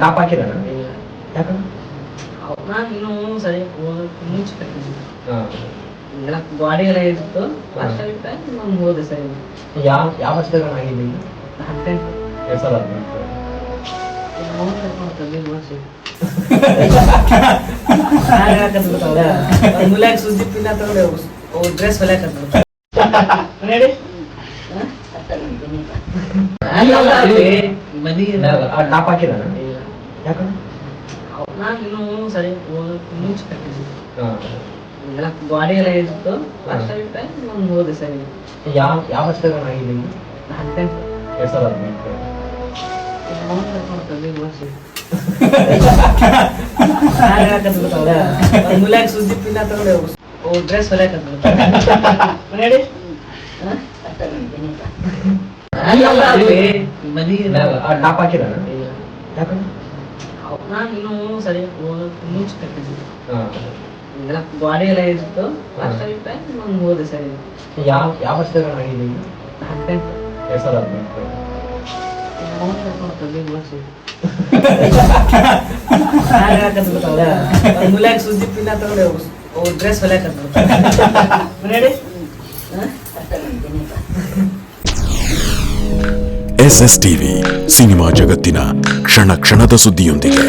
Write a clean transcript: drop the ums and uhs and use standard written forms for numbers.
Top ಹಾಕಿದ ಯಾಕಂದ್ರೆ ನಾನು ಇನ್ನೂ ಸರಿ ಮುಂಚೆ ಕಟ್ಟಿದ್ದೆ ಎಲ್ಲ ಗಾಡಿ ಎಲ್ಲ ಇತ್ತು ಲಾಸ್ಟ್ ಟೈಮ್ ನಾನು ಹೋದೆ ಸರಿ ಯಾವ ವರ್ಷದಾಗಿದೆ ಈಗ 2018 ಮುಲಾಕ್ ಸುದ್ದಿ ಪಿನ್ನ ತಗೊಂಡೆ ಡ್ರೆಸ್ ಹೊಲ್ಯಾಕತ್ತ ಮನಿ ಟಾಪ್ ಹಾಕಿದ ಯಾಕಂದ್ರೆ ನಾನು ಇನ್ನೂ ಸರಿ ಮುಂಚೆ ಕಟ್ಟಿದ್ದೆ ಎಲ್ಲ ಗಾಡಿ ಎಲ್ಲ ಇತ್ತು ಲಾಸ್ಟ್ ಟೈಮ್ ನಾನು ಹೋದೆ ಸರಿ ಯಾವ ವರ್ಷದಾಗಿದೆ ಈಗ 2018 ಮುಲಾಕ್ ಸುದ್ದಿ ಪಿನ್ನ ತಗೊಂಡೆ ಡ್ರೆಸ್ ಹೊಲ್ಯಾಕತ್ತ ಮನಿ ಟಾಪ್ ಹಾಕಿದ ಯಾಕಂದ್ರೆ ನಾನು ಇನ್ನೂ ಸರಿ ಮುಂಚೆ ಕಟ್ಟಿದ್ದೆ ಎಲ್ಲ ಗಾಡಿ ಎಲ್ಲ ಇತ್ತು ಲಾಸ್ಟ್ ಟೈಮ್ ನಾನು ಹೋದೆ ಸರಿ ಯಾವ ವರ್ಷದಾಗಿದೆ ಈಗ 2018 ಮುಲಾಕ್ ಸುದ್ದಿ ಪಿನ್ನ ತಗೊಂಡೆ ಡ್ರೆಸ್ ಹೊಲ್ಯಾಕತ್ತ SS ಟಿವಿ ಸಿನಿಮಾ ಜಗತ್ತಿನ ಕ್ಷಣ ಕ್ಷಣದ ಸುದ್ದಿಯೊಂದಿಗೆ.